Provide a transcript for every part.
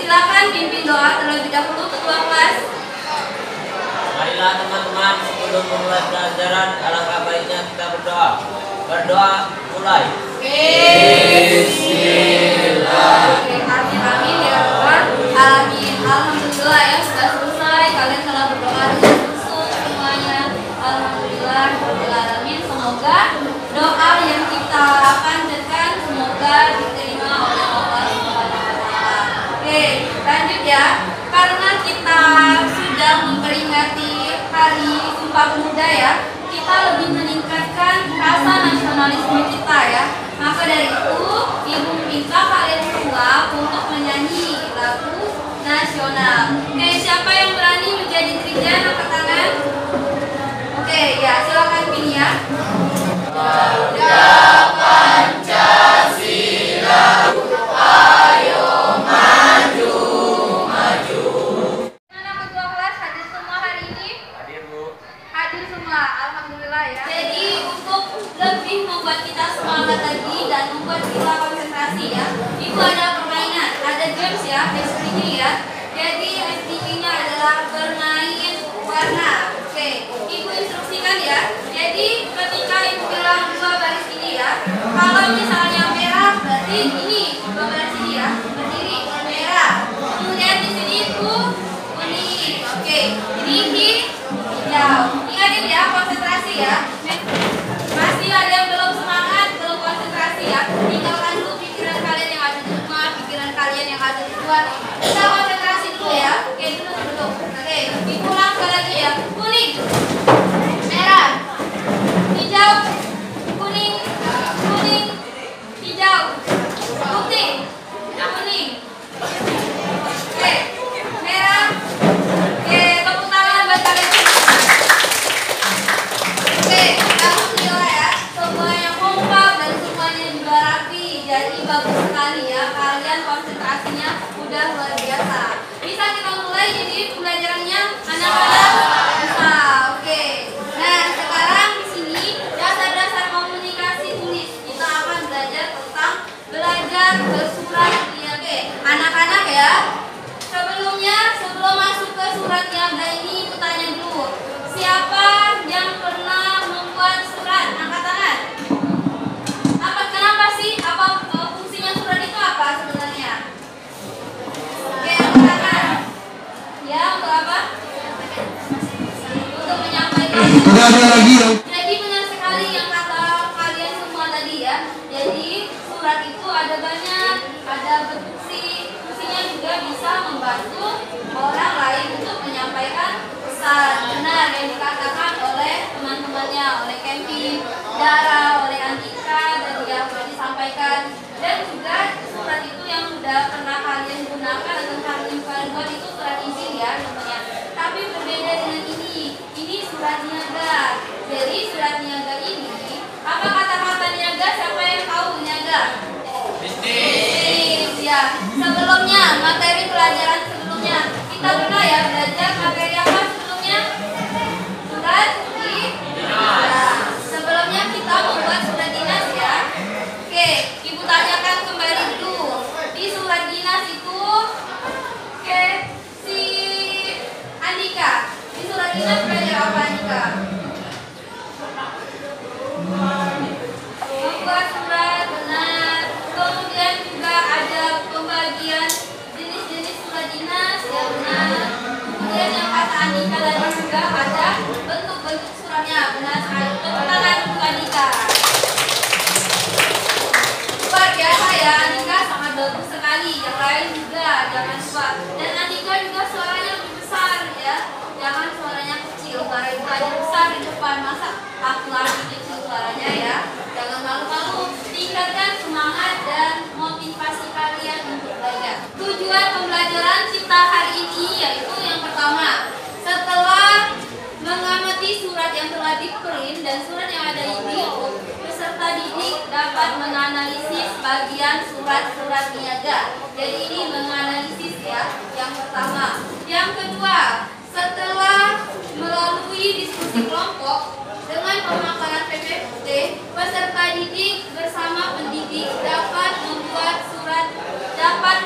Silakan pimpin doa terlebih dahulu ketua kelas. Marilah teman-teman, sebelum memulai pelajaran, alangkah baiknya kita berdoa. Berdoa mulai. Bismillah. Oke, amin amin ya Tuhan. Alamin. Alhamdulillah ya sudah selesai. Kalian telah berdoa dengan khusus semuanya. Alhamdulillah. Alamin. Semoga doa yang kita panjatkan semoga diterima oleh Allah Subhanahu wa Ta'ala. Oke, lanjut ya. Karena kita sudah memperingati Hari Sumpah Pemuda ya, kita lebih meningkatkan rasa nasionalisme kita ya. Maka dari itu, Ibu minta kalian semua untuk menyanyi lagu nasional. Oke, siapa yang berani menjadi dirijen? Angkat tangan. Oke, ya silakan pilih ya. Pancasila, ayo maju, maju. Mana ketua kelas hadir semua hari ini? Hadir, Bu. Hadir semua, alhamdulillah ya. Jadi untuk lebih membuat kita semangat lagi dan membuat kita konsentrasi ya, Ibu ada permainan, ada games ya, SDG ya. Jadi SDG-nya adalah bermain warna. Oke, Ibu instruksikan ya. Jadi ketika Ibu bilang dua baris ini ya, kalau misalnya merah berarti ini dua baris ini ya, berdiri merah. Kemudian di sini itu kuning. Oke, ini hijau. Ingatin ya, konsentrasi ya. Masih ada yang belum semangat, belum konsentrasi ya. Tinggalkan dulu pikiran kalian yang ada di rumah, pikiran kalian yang ada di luar. Kita konsentrasi dulu ya. Oke, duduk. Oke, diulang sekali lagi ya. Kuning, merah, hijau, kuning, kuning, hijau, putih, kuning. Oke, merah. Oke, tepuk tangan buat kalian. Oke, alhamdulillah ya, semuanya kompak dan semuanya juga rapi. Jadi bagus sekali ya, kalian konsentrasinya udah luar biasa. Bisa kita mulai jadi pembelajarannya anak-anak? Bisa, oke. Nah, sekarang di sini dasar-dasar komunikasi tulis. Kita akan belajar tentang belajar bersurat niaga. Oke, anak-anak ya. Sebelumnya, sebelum masuk ke surat niaga ini, bertanya dulu. Siapa yang pernah membuat surat? Angkat tangan. Kenapa sih? Apa fungsinya surat itu apa sebenarnya? Oke, angkat tangan. Ya, untuk apa? Untuk menyampaikan. Tidak ada lagi yang. Jadi benar sekali yang kata kalian semua tadi ya. Jadi surat itu ada banyak, ada berfungsi. Fungsinya juga bisa membantu orang lain untuk menyampaikan pesan. Benar yang dikatakan oleh teman-temannya, oleh Kempi, Dara, oleh Andika tadi yang sudah disampaikan. Dan juga surat itu yang sudah pernah kalian gunakan atau kalian buat itu surat izin ya contohnya. Tapi berbeda dengan ini. Ini surat niaga. Jadi surat niaga ini, apa kata-kata niaga? Siapa yang tahu niaga? Bisnis ya. Sebelumnya, materi pelajaran sebelumnya kita pernah ya belajar materi apa sebelumnya? Surat dinas. Sebelumnya kita membuat surat dinas ya. Oke, Ibu tanyakan kembali dulu. Di surat dinas itu, oke, si Andika, di surat dinas belajar apa Andika? Membuat surat, benar. Kemudian juga ada pembagian jenis-jenis surat dinas, ya benar. Kemudian yang kata Andika tadi juga ada bentuk-bentuk suratnya, benar sekali. Tepuk tangan untuk Andika. Luar biasa ya, Andika sangat bagus sekali. Yang lain juga jangan lupa. Dan Andika juga suaranya lebih besar ya, jangan suaranya kecil. Suara Ibu aja besar di depan. depan masa aku lagi kecil suaranya ya. Jangan malu-malu, tingkatkan semangat dan motivasi kalian untuk belajar. Tujuan pembelajaran cipta hari ini yaitu yang pertama, setelah mengamati surat yang telah di-print dan surat yang ada di buku, peserta didik dapat menganalisis bagian surat-surat niaga. Jadi ini menganalisis ya, yang pertama. Yang kedua, setelah melalui diskusi kelompok dengan pemaparan PPT, peserta didik bersama pendidik dapat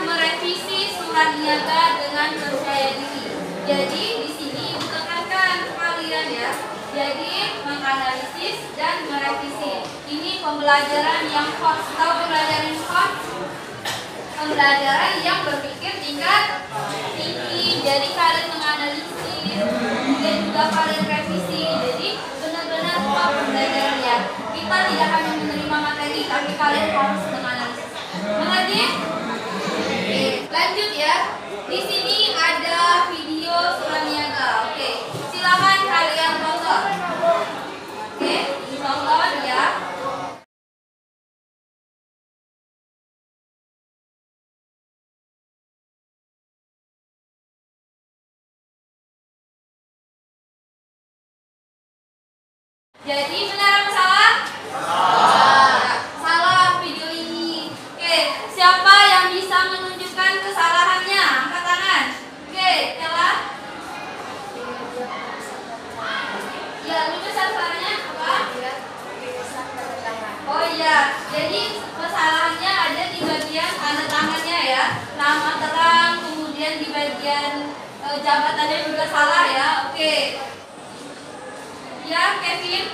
merevisi surat niaga dengan percaya diri. Jadi di sini ditekankan kalian ya. Jadi menganalisis dan merevisi. Ini pembelajaran yang hot. Tahu pembelajaran yang hot? Pembelajaran yang berpikir tingkat tinggi. Jadi kalian menganalisis dan juga kalian revisi. Jadi benar-benar pembelajaran ya. Kita tidak hanya menerima materi, tapi kalian harus menganalisis. Mengerti? Oke, lanjut ya. Di sini ada video surat niaga. Oke, silakan kalian tonton. Oke, ditonton ya. Jadi benar apa salah? Salah video ini. Oke, siapa yang bisa menunjukkan kesalahannya? Angkat tangan. Oke, Ella. Ya, lu kesalahannya apa? Oh iya, jadi kesalahannya ada di bagian tanda tangannya ya. Nama terang, kemudian di bagian jabatannya juga salah ya. Oke. Ya, Kevin.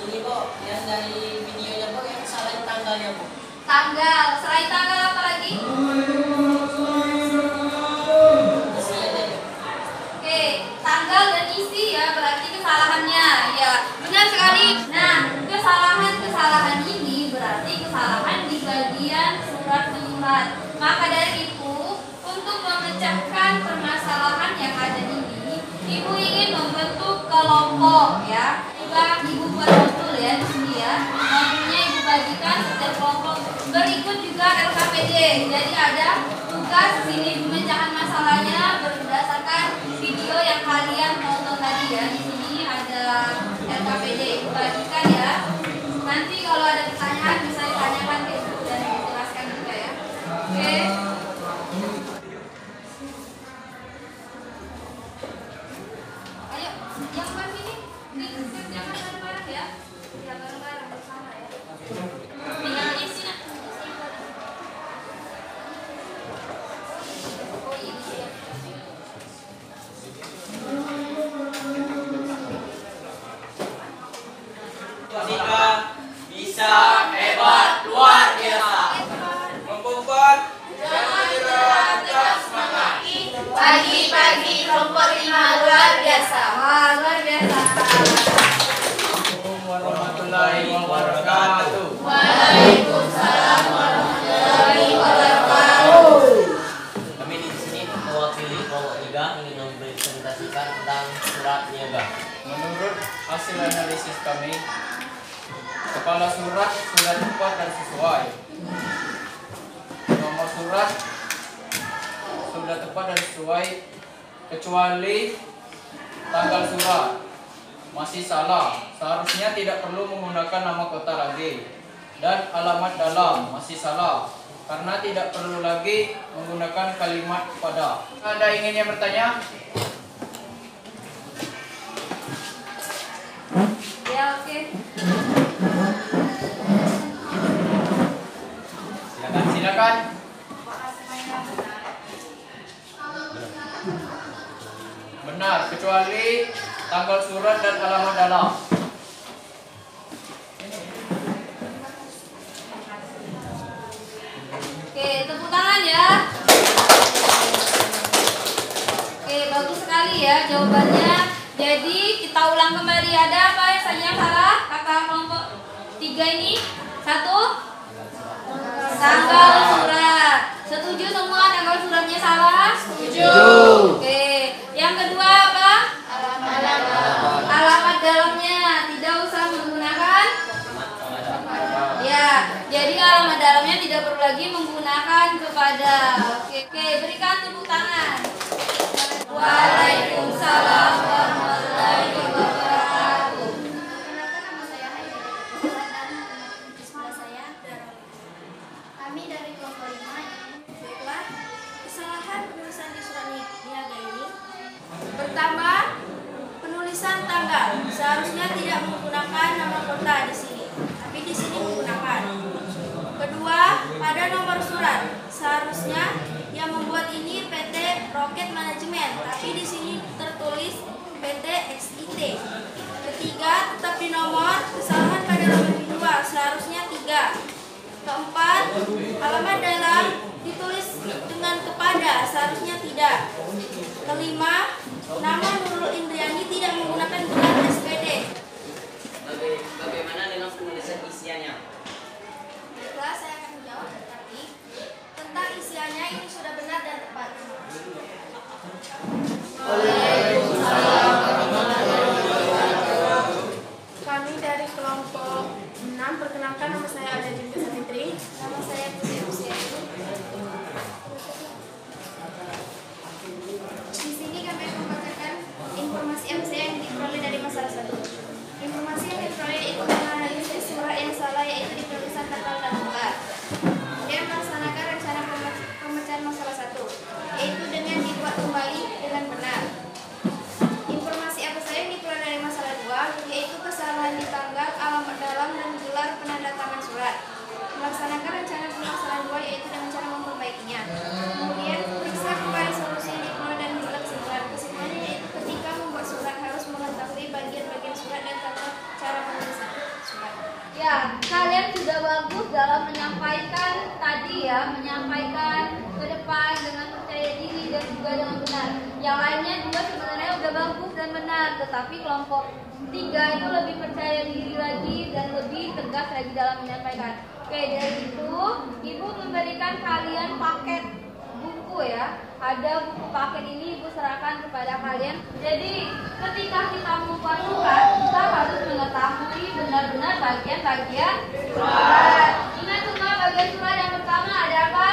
Ini kok yang dari videonya kok yang salahin tanggalnya kok. Tanggal, selain tanggal apa lagi? Isi aja ya. Oke, tanggal dan isi ya berarti kesalahannya. Ya, benar sekali. Nah, kesalahan ini berarti kesalahan di bagian surat menyurat. Maka dari itu, untuk memecahkan permasalahan yang ada ini, Ibu ingin membentuk kelompok ya. Juga Ibu buat modul ya di sini ya. Modulnya Ibu bagikan setiap kelompok. Berikut juga LKPD. Jadi ada tugas sini pemecahan masalahnya berdasarkan video yang kalian tonton tadi ya. Di sini ada LKPD. Ibu bagikan ya. Nanti kalau ada pertanyaan bisa ditanyakan ke Ibu dan dijelaskan juga ya. Oke. Ayo, yang pas ini dikasih jangan bareng-bareng ya. Ya bareng-bareng bersama ya. Tinggal isi nak. Oh ini ya. Jika bisa hebat luar biasa. Membuat jangan menyerah, tetap semangat. Pagi-pagi kelompok 5 luar biasa. Wah, luar biasa. Assalamualaikum warahmatullahi wabarakatuh. Waalaikumsalam warahmatullahi wabarakatuh. Kami di sini mewakili kelompok 3 ingin mempresentasikan tentang surat niaga. Menurut hasil analisis kami, kepala surat sudah tepat dan sesuai. Nomor surat sudah tepat dan sesuai, kecuali tanggal surat masih salah. Seharusnya tidak perlu menggunakan nama kota lagi. Dan alamat dalam masih salah, karena tidak perlu lagi menggunakan kalimat pada. Ada ingin yang bertanya? Ya, oke. Silakan. Benar, kecuali tanggal surat dan alamat dalam. Oke, tepuk tangan ya. Oke, bagus sekali ya jawabannya. Jadi kita ulang kembali, ada apa ya saja yang salah? Kakak kelompok 3 ini. 1, tanggal surat. Setuju semua tanggal suratnya salah? Setuju. Oke, yang kedua apa? Alamat. perlu lagi menggunakan kepada. Oke, berikan tepuk tangan. Waalaikumsalam warahmatullahi wabarakatuh. Perkenalkan, nama saya Haidar dan di sebelah saya Darul. Kami dari kelompok 5 ini. Baiklah, kesalahan penulisan di surat niaga ini. Pertama, penulisan tanggal. Seharusnya tidak menggunakan nama kota di sini, tapi di sini menggunakan. Kedua, pada nomor surat. Seharusnya yang membuat ini PT Rocket Management, tapi di sini tertulis PT XIT. Ketiga, tetap di nomor. Kesalahan pada nomor kedua, seharusnya 3. Keempat, alamat dalam ditulis dengan kepada, seharusnya tidak. Kelima, nama Nurul Indriani tidak menggunakan gelar SPD. Bagaimana dengan penulisan isiannya? Baiklah, saya akan menjawab, tetapi tentang isiannya ini sudah benar dan tepat. Kami dari kelompok 6, perkenalkan, nama saya Ada Dinda Savitri. Nama saya Putri Usiani. Di sini kami akan membacakan informasi MC yang diperoleh dari masalah 1. Informasi yang diperoleh itu menganalisis surat yang salah, yaitu di penulisan tanggal dan lembar. Kemudian melaksanakan rencana pemecahan masalah 1, yaitu dengan dibuat kembali dengan benar. Informasi apa saja yang diperoleh dari masalah 2, yaitu kesalahan di tanggal, alamat dalam, dan gelar penandatangan surat. Melaksanakan rencana pemasalah 2, yaitu dengan cara memperbaikinya. Kemudian periksa kembali solusi yang diperoleh dan dibuat kesimpulan. Kesimpulannya yaitu ketika membuat surat harus mengetahui bagian-bagian surat dan tata cara penulisan surat. Ya, kalian sudah bagus dalam menyampaikan tadi ya, menyampaikan ke depan dengan percaya diri dan juga dengan benar. Yang lainnya juga sebenarnya udah bagus dan benar, tetapi kelompok 3 itu lebih percaya diri lagi dan lebih tegas lagi dalam menyampaikan. Oke, dari itu Ibu memberikan kalian paket buku ya. Ada buku paket ini Ibu serahkan kepada kalian. Jadi ketika kita membuat surat, kita harus mengetahui benar-benar bagian-bagian surat. Ingat semua bagian surat yang pertama ada apa?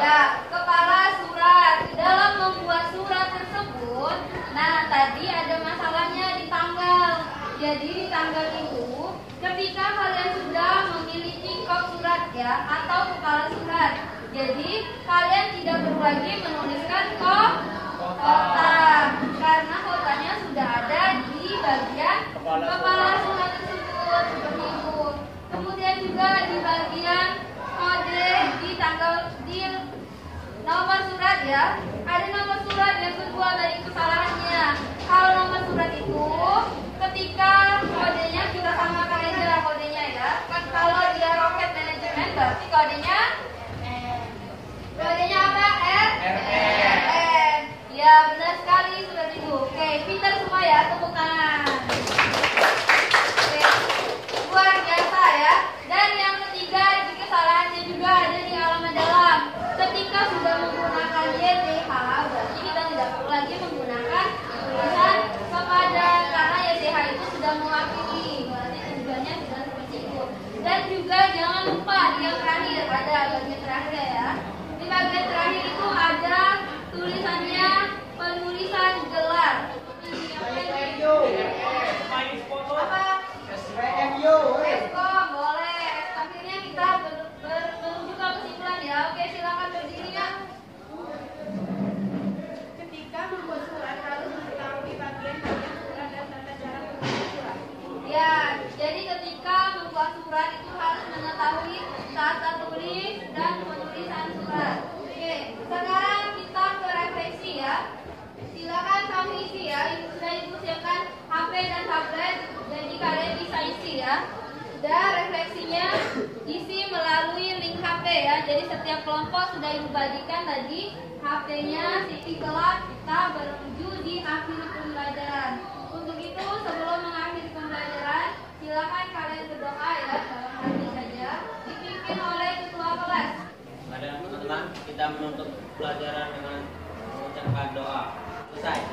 Ya, kepala surat. Dalam membuat surat tersebut, nah tadi ada masalahnya di tanggal. Jadi di tanggal itu, ketika kalian sudah memiliki kop surat ya atau kepala surat, jadi kalian tidak perlu lagi menuliskan kota karena kotanya sudah ada di bagian kepala surat tersebut seperti itu. Kemudian juga di bagian kode di tanggal di nomor surat ya, ada nomor surat yang kedua dari kesalahannya. Kalau nomor surat itu ketika kodenya kita samakan aja kodenya ya. Kan kalau dia Rocket Management berarti kodenya apa? RN. Ya benar sekali sudah Ibu. Oke, pintar semua ya, tepuk tangan. Oke, luar biasa ya. Dan yang ketiga di kesalahannya juga ada di alamat dalam. Ketika sudah menggunakan YTH, berarti kita tidak perlu lagi menggunakan tulisan kepada karena YTH itu sudah mewakili. Berarti tujuannya sudah seperti itu. Dan juga jangan lupa di yang terakhir ada bagian terakhir ya. Di bagian terakhir itu ada tulisannya penulisan gelar. Apa? Eskom, boleh. Akhirnya kita menuju ke kesimpulan ya. Oke, silakan berdiri ya. Ketika membuat surat harus mengetahui bagian-bagian surat dan tata cara penulisan surat. Ya, jadi ketika membuat surat itu harus mengetahui tata tulis dan penulisan surat. Oke, sekarang kita ke refleksi ya. Silakan kamu isi ya. Ibu siapkan HP dan tablet. Jadi kalian bisa isi ya. Dan refleksinya isi melalui link HP ya. Jadi setiap kelompok sudah Ibu bagikan tadi HP-nya Siti Kelab. Kita menuju di akhir pembelajaran. Untuk itu sebelum mengakhiri pembelajaran, silakan kalian berdoa ya dalam hati saja, dipimpin oleh ketua kelas. Ada teman-teman, kita menutup pelajaran dengan mengucapkan doa. Selesai.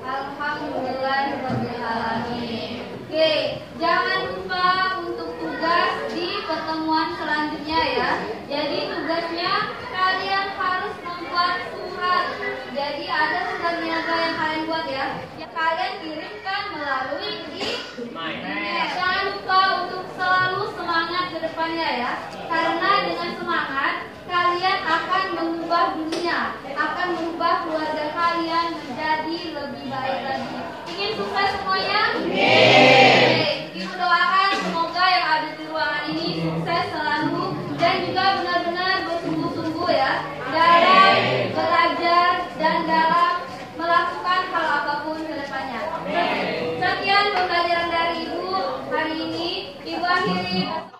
Alhamdulillahirrahmanirrahim. Oke, jangan lupa untuk tugas di pertemuan selanjutnya ya. buat ya. Yang kalian kirimkan melalui email. Jangan lupa untuk selalu semangat ke depannya ya. Karena dengan semangat kalian akan mengubah dunia, akan mengubah keluarga kalian menjadi lebih baik lagi. Ingin sukses semuanya? Kita doakan semoga yang ada di ruangan ini sukses selalu dan juga benar-benar bersungguh-sungguh ya dalam belajar dan dalam melakukan hal apapun ke depannya. Sekian pembelajaran dari Ibu hari ini. Ibu akhiri.